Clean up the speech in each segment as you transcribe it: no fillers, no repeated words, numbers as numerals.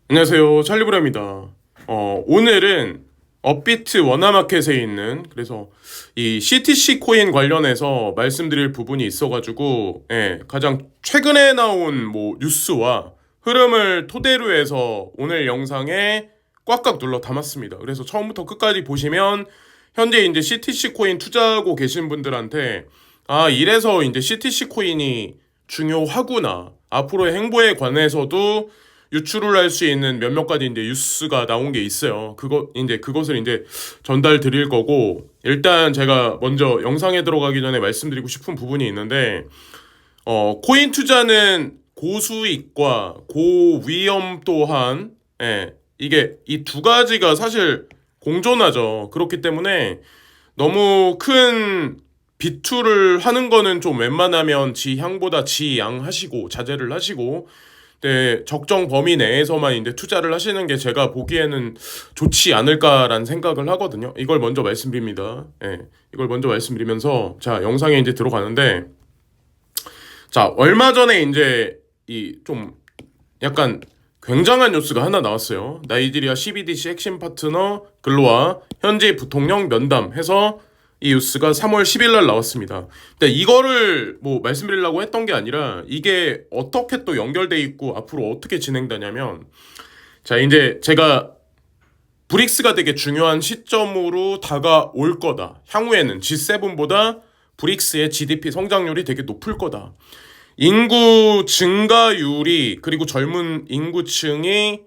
안녕하세요. 찰리브라입니다. 오늘은 업비트 원화마켓에 있는 그래서 이 CTC 코인 관련해서 말씀드릴 부분이 있어가지고 가장 최근에 나온 뭐 뉴스와 흐름을 토대로 해서 오늘 영상에 꽉꽉 눌러 담았습니다. 그래서 처음부터 끝까지 보시면 현재 이제 CTC 코인 투자하고 계신 분들한테 이래서 이제 CTC 코인이 중요하구나. 앞으로의 행보에 관해서도 유출을 할 수 있는 몇몇 가지 이제 뉴스가 나온 게 있어요. 그것을 이제 전달 드릴 거고, 일단 제가 먼저 영상에 들어가기 전에 말씀드리고 싶은 부분이 있는데, 코인 투자는 고수익과 고위험 또한, 이게 이 두 가지가 사실 공존하죠. 그렇기 때문에 너무 큰 비투를 하는 거는 좀 웬만하면 지향보다 지양 하시고 자제를 하시고 적정 범위 내에서만 이제 투자를 하시는 게 제가 보기에는 좋지 않을까라는 생각을 하거든요. 이걸 먼저 말씀드립니다. 이걸 먼저 말씀드리면서 자, 영상에 이제 들어가는데 자, 얼마 전에 이제 이 좀 약간 굉장한 뉴스가 하나 나왔어요. 나이지리아 CBDC 핵심 파트너 글로아 현지 부통령 면담해서 이 뉴스가 3월 10일 날 나왔습니다. 근데 이거를 뭐 말씀드리려고 했던 게 아니라 이게 어떻게 또 연결돼 있고 앞으로 어떻게 진행되냐면 자, 이제 제가 브릭스가 되게 중요한 시점으로 다가올 거다. 향후에는 G7보다 브릭스의 GDP 성장률이 되게 높을 거다. 인구 증가율이 그리고 젊은 인구층이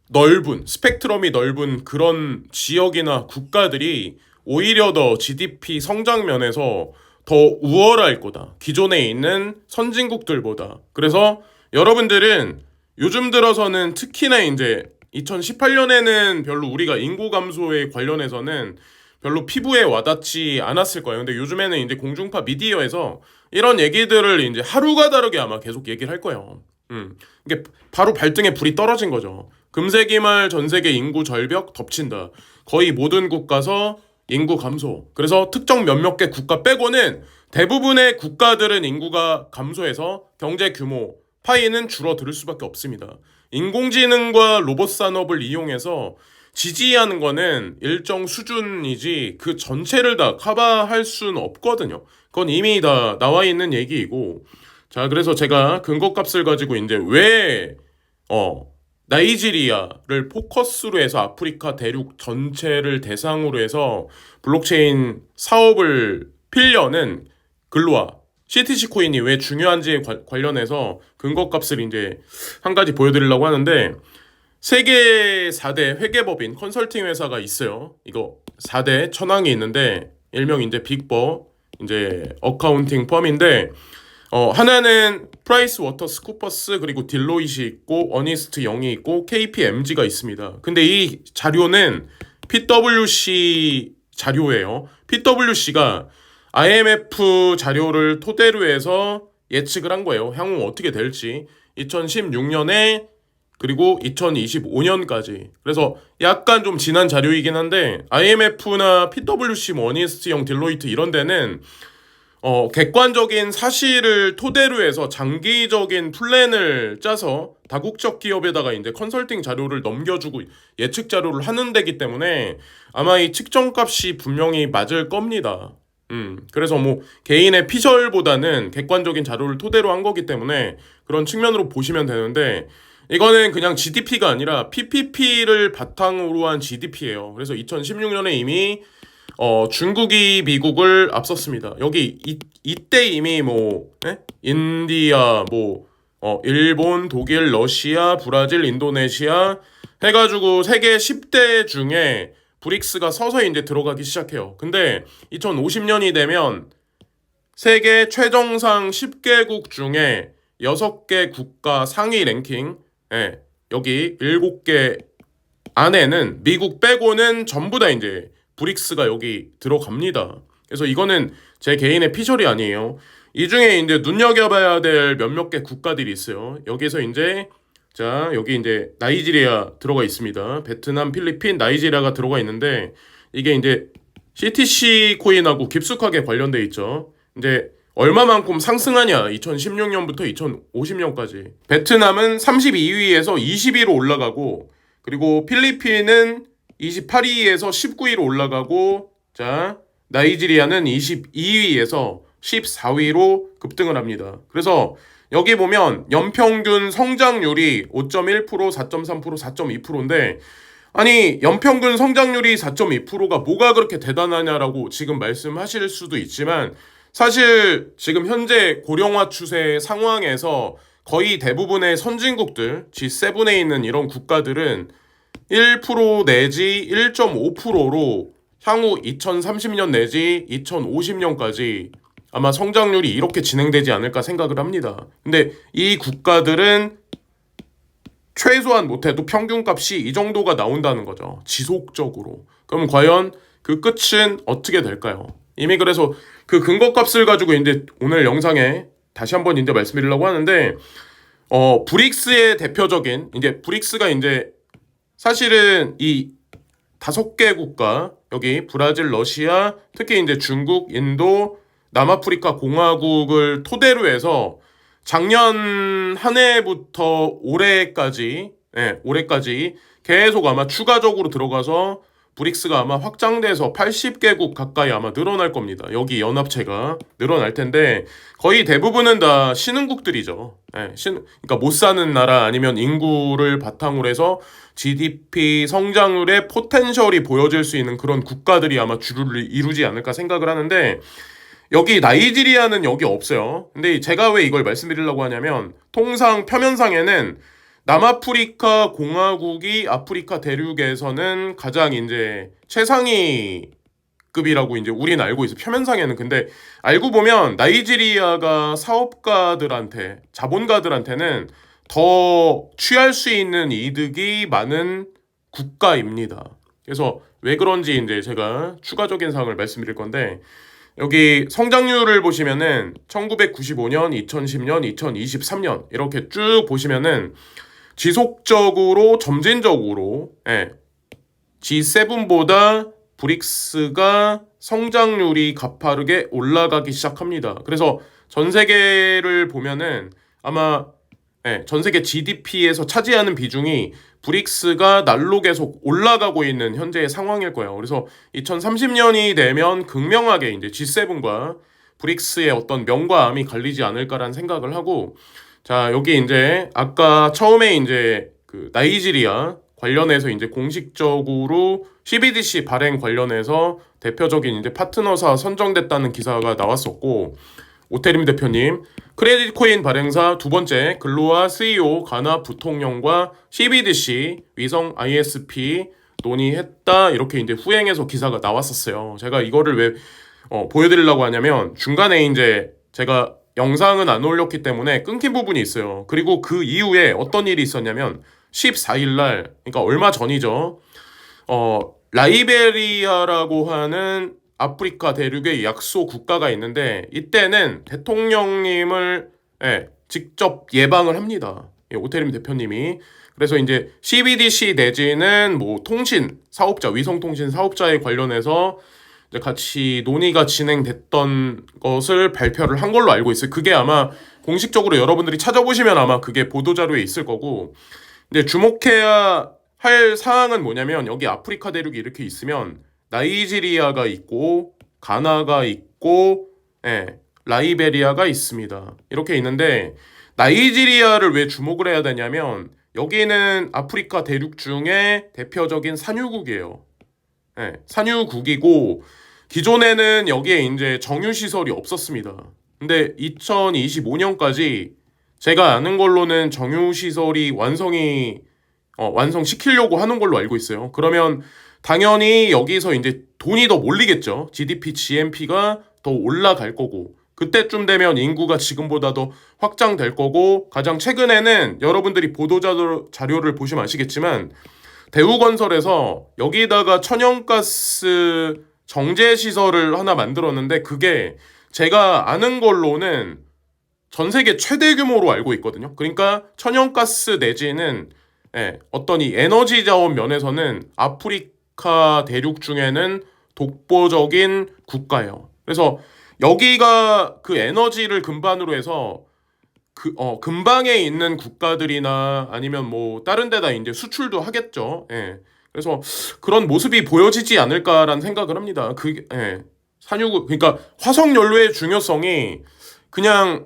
넓은 스펙트럼이 넓은 그런 지역이나 국가들이 오히려 더 GDP 성장 면에서 더 우월할 거다. 기존에 있는 선진국들보다. 그래서 여러분들은 요즘 들어서는 특히나 이제 2018년에는 별로 우리가 인구 감소에 관련해서는 별로 피부에 와닿지 않았을 거예요. 근데 요즘에는 이제 공중파 미디어에서 이런 얘기들을 이제 하루가 다르게 아마 계속 얘기를 할 거예요. 이게 바로 발등에 불이 떨어진 거죠. 금세기 말 전 세계 인구 절벽 덮친다. 거의 모든 국가서 인구 감소. 그래서 특정 몇몇 개 국가 빼고는 대부분의 국가들은 인구가 감소해서 경제 규모 파이는 줄어들 수밖에 없습니다. 인공지능과 로봇 산업을 이용해서 지지하는 거는 일정 수준이지 그 전체를 다 커버할 수는 없거든요. 그건 이미 다 나와 있는 얘기이고. 자, 그래서 제가 근거값을 가지고 이제 왜 나이지리아를 포커스로 해서 아프리카 대륙 전체를 대상으로 해서 블록체인 사업을 필려는 글로아 CTC 코인이 왜 중요한지에 관련해서 근거값을 이제 한 가지 보여드리려고 하는데 세계 4대 회계법인 컨설팅 회사가 있어요. 이거 4대 천왕이 있는데 일명 이제 빅4 이제 어카운팅 펌인데 하나는 프라이스 워터스 쿠퍼스 그리고 딜로이시 있고 어니스트 영이 있고 KPMG가 있습니다. 근데 이 자료는 PwC 자료예요. PwC가 IMF 자료를 토대로 해서 예측을 한 거예요. 향후 어떻게 될지. 2016년에 그리고 2025년까지. 그래서 약간 좀 지난 자료이긴 한데 IMF나 PwC, 어니스트영, 딜로이트 이런 데는 객관적인 사실을 토대로 해서 장기적인 플랜을 짜서 다국적 기업에다가 이제 컨설팅 자료를 넘겨주고 예측 자료를 하는 데기 때문에 아마 이 측정값이 분명히 맞을 겁니다. 그래서 뭐 개인의 피셜보다는 객관적인 자료를 토대로 한 거기 때문에 그런 측면으로 보시면 되는데 이거는 그냥 GDP가 아니라 PPP를 바탕으로 한 GDP예요. 그래서 2016년에 이미 중국이 미국을 앞섰습니다. 여기 이때 이미 뭐 인디아 일본, 독일, 러시아, 브라질, 인도네시아 해가지고 세계 10대 중에 브릭스가 서서히 이제 들어가기 시작해요. 근데 2050년이 되면 세계 최정상 10개국 중에 6개 국가 상위 랭킹, 여기 7개 안에는 미국 빼고는 전부 다 이제 브릭스가 여기 들어갑니다. 그래서 이거는 제 개인의 피셜이 아니에요. 이 중에 이제 눈여겨봐야 될 몇몇 개 국가들이 있어요. 여기서 이제 자, 여기 이제 나이지리아 들어가 있습니다. 베트남, 필리핀, 나이지리아가 들어가 있는데 이게 이제 CTC 코인하고 깊숙하게 관련돼 있죠. 이제 얼마만큼 상승하냐? 2016년부터 2050년까지. 베트남은 32위에서 20위로 올라가고, 그리고 필리핀은 28위에서 19위로 올라가고, 자, 나이지리아는 22위에서 14위로 급등을 합니다. 그래서 여기 보면 연평균 성장률이 5.1%, 4.3%, 4.2%인데 아니 연평균 성장률이 4.2%가 뭐가 그렇게 대단하냐라고 지금 말씀하실 수도 있지만 사실 지금 현재 고령화 추세 상황에서 거의 대부분의 선진국들, G7에 있는 이런 국가들은 1% 내지 1.5%로 향후 2030년 내지 2050년까지 아마 성장률이 이렇게 진행되지 않을까 생각을 합니다. 근데 이 국가들은 최소한 못해도 평균값이 이 정도가 나온다는 거죠. 지속적으로. 그럼 과연 그 끝은 어떻게 될까요? 이미 그래서 그 근거값을 가지고 이제 오늘 영상에 다시 한번 이제 말씀드리려고 하는데 브릭스의 대표적인 이제 브릭스가 이제 사실은 이 5개 국가 여기 브라질, 러시아, 특히 이제 중국, 인도, 남아프리카 공화국을 토대로 해서 작년 한 해부터 올해까지 계속 아마 추가적으로 들어가서 브릭스가 아마 확장돼서 80개국 가까이 아마 늘어날 겁니다. 여기 연합체가 늘어날 텐데 거의 대부분은 다 신흥국들이죠. 그러니까 못 사는 나라 아니면 인구를 바탕으로 해서 GDP 성장률의 포텐셜이 보여질 수 있는 그런 국가들이 아마 주를 이루지 않을까 생각을 하는데 여기 나이지리아는 여기 없어요. 근데 제가 왜 이걸 말씀드리려고 하냐면 통상 표면상에는 남아프리카 공화국이 아프리카 대륙에서는 가장 이제 최상위급이라고 이제 우리는 알고 있어. 표면상에는. 근데 알고 보면 나이지리아가 사업가들한테, 자본가들한테는 더 취할 수 있는 이득이 많은 국가입니다. 그래서 왜 그런지 이제 제가 추가적인 사항을 말씀드릴 건데 여기 성장률을 보시면은 1995년, 2010년, 2023년 이렇게 쭉 보시면은 지속적으로 점진적으로 G7보다 브릭스가 성장률이 가파르게 올라가기 시작합니다. 그래서 전 세계를 보면은 아마 전 세계 GDP에서 차지하는 비중이 브릭스가 날로 계속 올라가고 있는 현재의 상황일 거예요. 그래서 2030년이 되면 극명하게 이제 G7과 브릭스의 어떤 명과 암이 갈리지 않을까라는 생각을 하고 자, 여기 이제 아까 처음에 이제 그 나이지리아 관련해서 이제 공식적으로 CBDC 발행 관련해서 대표적인 이제 파트너사 선정됐다는 기사가 나왔었고 오태림 대표님 크레딧 코인 발행사 두 번째 글로아 CEO 가나 부통령과 CBDC 위성 ISP 논의했다 이렇게 이제 후행해서 기사가 나왔었어요. 제가 이거를 왜 보여드리려고 하냐면 중간에 이제 제가 영상은 안 올렸기 때문에 끊긴 부분이 있어요. 그리고 그 이후에 어떤 일이 있었냐면 14일 날 그러니까 얼마 전이죠. 라이베리아라고 하는 아프리카 대륙의 약소 국가가 있는데 이때는 대통령님을 직접 예방을 합니다. 오태림 대표님이. 그래서 이제 CBDC 내지는 뭐 통신 사업자, 위성통신 사업자에 관련해서 이제 같이 논의가 진행됐던 것을 발표를 한 걸로 알고 있어요. 그게 아마 공식적으로 여러분들이 찾아보시면 아마 그게 보도자료에 있을 거고 근데 주목해야 할 사항은 뭐냐면 여기 아프리카 대륙이 이렇게 있으면 나이지리아가 있고 가나가 있고 라이베리아가 있습니다. 이렇게 있는데 나이지리아를 왜 주목을 해야 되냐면 여기는 아프리카 대륙 중에 대표적인 산유국이에요. 산유국이고 기존에는 여기에 이제 정유시설이 없었습니다. 근데 2025년까지 제가 아는 걸로는 정유시설이 완성시키려고 하는 걸로 알고 있어요. 그러면 당연히 여기서 이제 돈이 더 몰리겠죠. GDP, GNP가 더 올라갈 거고 그때쯤 되면 인구가 지금보다 더 확장될 거고 가장 최근에는 여러분들이 보도자료를 보시면 아시겠지만 대우건설에서 여기다가 천연가스 정제시설을 하나 만들었는데 그게 제가 아는 걸로는 전 세계 최대 규모로 알고 있거든요. 그러니까 천연가스 내지는 어떤 이 에너지 자원 면에서는 아프리카 대륙 중에는 독보적인 국가예요. 그래서 여기가 그 에너지를 근반으로 해서 근방에 있는 국가들이나 아니면 뭐 다른 데다 이제 수출도 하겠죠. 예. 그래서 그런 모습이 보여지지 않을까라는 생각을 합니다. 예. 그러니까 화석 연료의 중요성이 그냥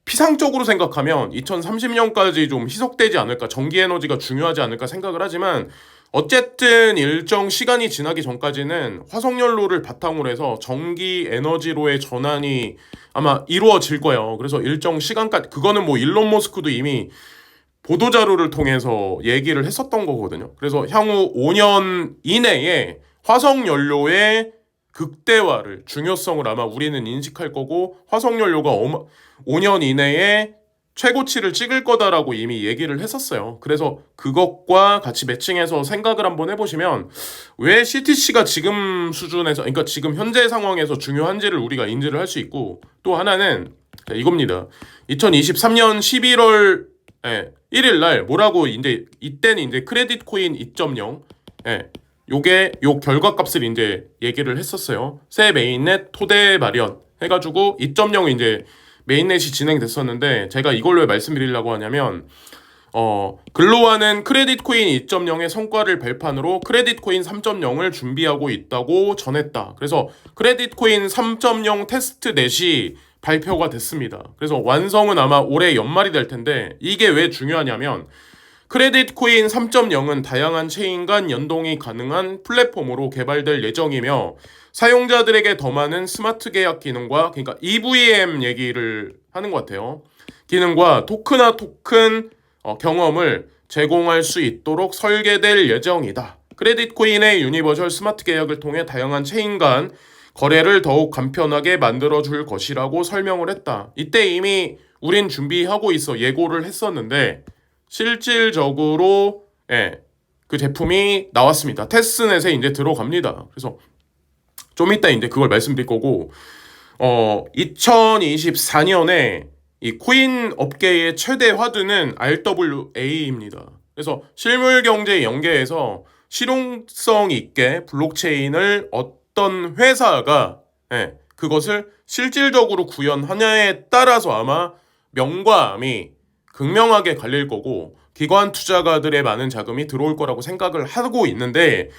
피상적으로 생각하면 2030년까지 좀 희석되지 않을까, 전기 에너지가 중요하지 않을까 생각을 하지만 어쨌든 일정 시간이 지나기 전까지는 화석연료를 바탕으로 해서 전기 에너지로의 전환이 아마 이루어질 거예요. 그래서 일정 시간까지, 그거는 뭐 일론 머스크도 이미 보도자료를 통해서 얘기를 했었던 거거든요. 그래서 향후 5년 이내에 화석연료의 극대화를, 중요성을 아마 우리는 인식할 거고, 화석연료가 5년 이내에 최고치를 찍을 거다라고 이미 얘기를 했었어요. 그래서 그것과 같이 매칭해서 생각을 한번 해보시면 왜 CTC가 지금 수준에서, 그러니까 지금 현재 상황에서 중요한지를 우리가 인지를 할 수 있고, 또 하나는 이겁니다. 2023년 11월 1일 날 뭐라고, 이제 이때는 이제 크레딧 코인 2.0 요 결과값을 이제 얘기를 했었어요. 새 메인넷 토대 마련 해가지고 2.0이 이제 메인넷이 진행됐었는데, 제가 이걸 왜 말씀드리려고 하냐면 글로와는 크레딧 코인 2.0의 성과를 발판으로 크레딧 코인 3.0을 준비하고 있다고 전했다. 그래서 크레딧 코인 3.0 테스트넷이 발표가 됐습니다. 그래서 완성은 아마 올해 연말이 될 텐데, 이게 왜 중요하냐면 크레딧 코인 3.0은 다양한 체인 간 연동이 가능한 플랫폼으로 개발될 예정이며, 사용자들에게 더 많은 스마트 계약 기능과, 그러니까 EVM 얘기를 하는 것 같아요. 기능과 토큰 경험을 제공할 수 있도록 설계될 예정이다. 크레딧 코인의 유니버셜 스마트 계약을 통해 다양한 체인 간 거래를 더욱 간편하게 만들어줄 것이라고 설명을 했다. 이때 이미 우린 준비하고 있어 예고를 했었는데, 실질적으로 그 제품이 나왔습니다. 테스트넷에 이제 들어갑니다. 그래서 좀 이따 이제 그걸 말씀드릴 거고, 2024년에 이 코인 업계의 최대 화두는 RWA입니다. 그래서 실물 경제 연계에서 실용성 있게 블록체인을 어떤 회사가 그것을 실질적으로 구현하냐에 따라서 아마 명과 암이 극명하게 갈릴 거고, 기관 투자가들의 많은 자금이 들어올 거라고 생각을 하고 있는데,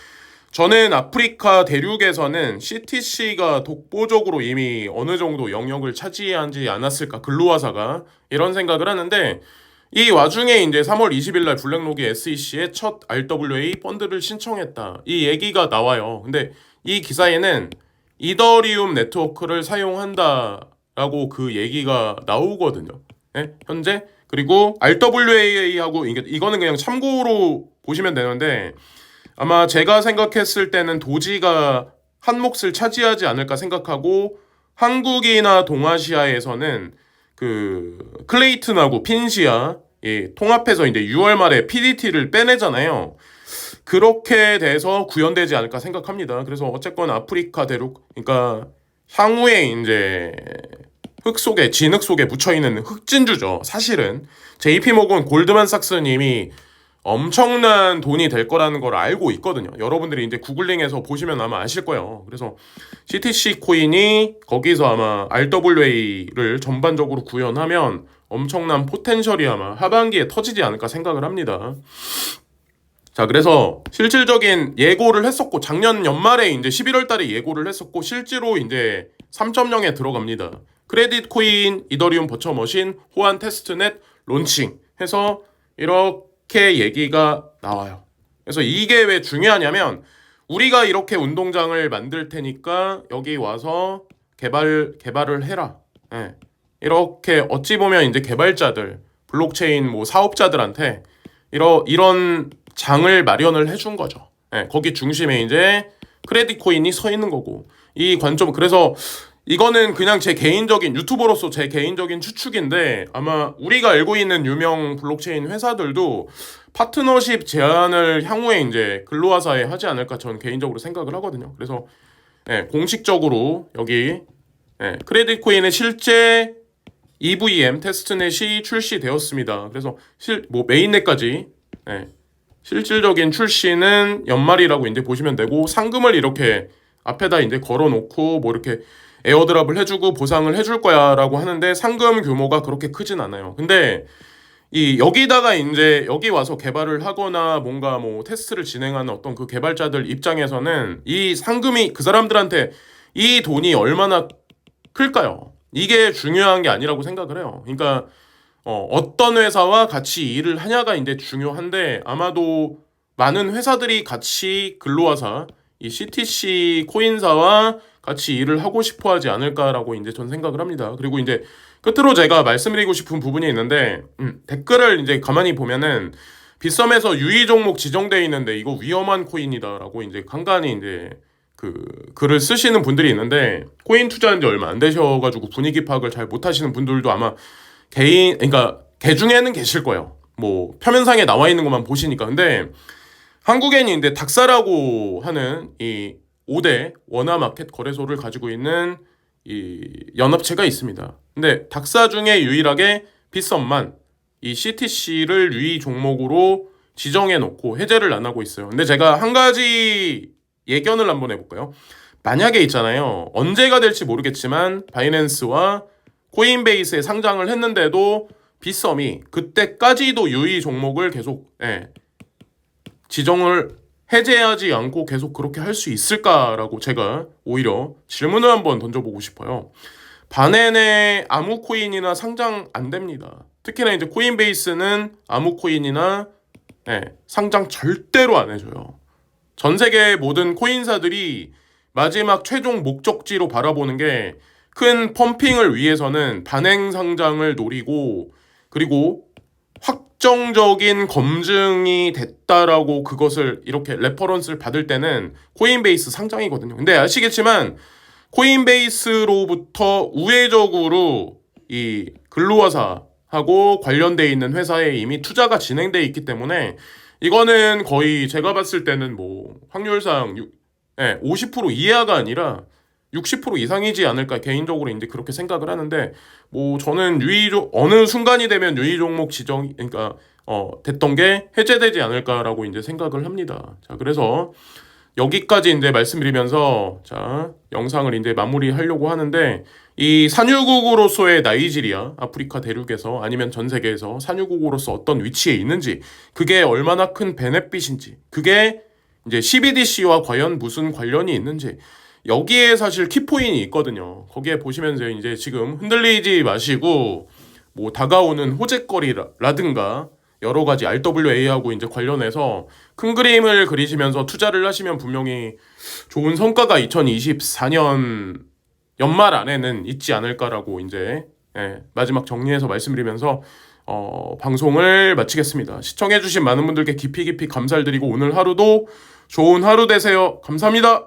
저는 아프리카 대륙에서는 CTC가 독보적으로 이미 어느 정도 영역을 차지하지 않았을까, 글로와사가, 이런 생각을 하는데, 이 와중에 이제 3월 20일 날 블랙록이 SEC에 첫 RWA 펀드를 신청했다, 이 얘기가 나와요. 근데 이 기사에는 이더리움 네트워크를 사용한다라고 그 얘기가 나오거든요. 현재. 그리고 RWA하고 이거는 그냥 참고로 보시면 되는데, 아마 제가 생각했을 때는 도지가 한 몫을 차지하지 않을까 생각하고, 한국이나 동아시아에서는 그 클레이튼하고 핀시아 통합해서 이제 6월 말에 PDT를 빼내잖아요. 그렇게 돼서 구현되지 않을까 생각합니다. 그래서 어쨌건 아프리카 대륙, 그러니까 향후에 이제 진흙 속에 묻혀있는 흑진주죠. 사실은 JP모건 골드만삭스님이 엄청난 돈이 될 거라는 걸 알고 있거든요. 여러분들이 이제 구글링해서 보시면 아마 아실 거예요. 그래서 CTC 코인이 거기서 아마 RWA를 전반적으로 구현하면 엄청난 포텐셜이 아마 하반기에 터지지 않을까 생각을 합니다. 자, 그래서 실질적인 예고를 했었고, 작년 연말에 이제 11월 달에 예고를 했었고, 실제로 이제 3.0에 들어갑니다. 크레딧 코인, 이더리움 버처 머신, 호환 테스트넷 론칭 해서 이렇게 얘기가 나와요. 그래서 이게 왜 중요하냐면, 우리가 이렇게 운동장을 만들 테니까 여기 와서 개발을 해라. 이렇게 어찌 보면 이제 개발자들, 블록체인 뭐 사업자들한테 이런 장을 마련을 해준 거죠. 거기 중심에 이제 크레딧 코인이 서 있는 거고, 이 관점, 그래서 이거는 그냥 제 개인적인, 유튜버로서 제 개인적인 추측인데, 아마 우리가 알고 있는 유명 블록체인 회사들도 파트너십 제안을 향후에 이제 글로와사에 하지 않을까 저는 개인적으로 생각을 하거든요. 그래서 공식적으로 여기 크레딧 코인의 실제 EVM 테스트넷이 출시되었습니다. 그래서 메인넷까지 실질적인 출시는 연말이라고 이제 보시면 되고, 상금을 이렇게 앞에다 이제 걸어놓고 뭐 이렇게 에어드랍을 해주고 보상을 해줄 거야라고 하는데 상금 규모가 그렇게 크진 않아요. 근데 이 여기다가 이제 여기 와서 개발을 하거나 뭔가 뭐 테스트를 진행하는 어떤 그 개발자들 입장에서는 이 상금이 그 사람들한테 이 돈이 얼마나 클까요? 이게 중요한 게 아니라고 생각을 해요. 그러니까 어떤 회사와 같이 일을 하냐가 이제 중요한데 아마도 많은 회사들이 같이 근로화사 이 CTC 코인사와 같이 일을 하고 싶어 하지 않을까라고 이제 전 생각을 합니다. 그리고 이제 끝으로 제가 말씀드리고 싶은 부분이 있는데 댓글을 이제 가만히 보면은 빗썸에서 유의 종목 지정돼 있는데 이거 위험한 코인이다라고 이제 간간히 이제 그 글을 쓰시는 분들이 있는데 코인 투자한 지 얼마 안 되셔가지고 분위기 파악을 잘 못하시는 분들도 아마 그러니까 개 중에는 계실 거예요. 뭐 표면상에 나와 있는 것만 보시니까. 근데 한국엔이 이제 닥사라고 하는 이 5대 원화마켓 거래소를 가지고 있는 이 연합체가 있습니다. 근데 닥사 중에 유일하게 빗썸만 이 CTC를 유의 종목으로 지정해 놓고 해제를 안 하고 있어요. 근데 제가 한 가지 예견을 한번 해볼까요? 만약에 있잖아요. 언제가 될지 모르겠지만 바이낸스와 코인베이스에 상장을 했는데도 빗썸이 그때까지도 유의 종목을 계속 지정을 해제하지 않고 계속 그렇게 할 수 있을까라고 제가 오히려 질문을 한번 던져보고 싶어요. 반엔에 아무 코인이나 상장 안 됩니다. 특히나 이제 코인베이스는 아무 코인이나 상장 절대로 안 해줘요. 전 세계 모든 코인사들이 마지막 최종 목적지로 바라보는 게 큰 펌핑을 위해서는 반행 상장을 노리고 그리고 확정적인 검증이 됐다라고 그것을 이렇게 레퍼런스를 받을 때는 코인베이스 상장이거든요. 근데 아시겠지만 코인베이스로부터 우회적으로 이 근로화사하고 관련돼 있는 회사에 이미 투자가 진행돼 있기 때문에 이거는 거의 제가 봤을 때는 뭐 확률상 50% 이하가 아니라 60% 이상이지 않을까 개인적으로 이제 그렇게 생각을 하는데 뭐 저는 어느 순간이 되면 유의 종목 지정 그러니까 됐던 게 해제되지 않을까라고 이제 생각을 합니다. 자, 그래서 여기까지 이제 말씀드리면서 자, 영상을 이제 마무리하려고 하는데 이 산유국으로서의 나이지리아, 아프리카 대륙에서 아니면 전 세계에서 산유국으로서 어떤 위치에 있는지 그게 얼마나 큰 베네핏인지 그게 이제 CBDC와 과연 무슨 관련이 있는지 여기에 사실 키포인이 있거든요. 거기에 보시면서 이제 지금 흔들리지 마시고 뭐 다가오는 호재거리라든가 여러 가지 RWA하고 이제 관련해서 큰 그림을 그리시면서 투자를 하시면 분명히 좋은 성과가 2024년 연말 안에는 있지 않을까라고 이제 마지막 정리해서 말씀드리면서 방송을 마치겠습니다. 시청해주신 많은 분들께 깊이 감사를 드리고 오늘 하루도 좋은 하루 되세요. 감사합니다.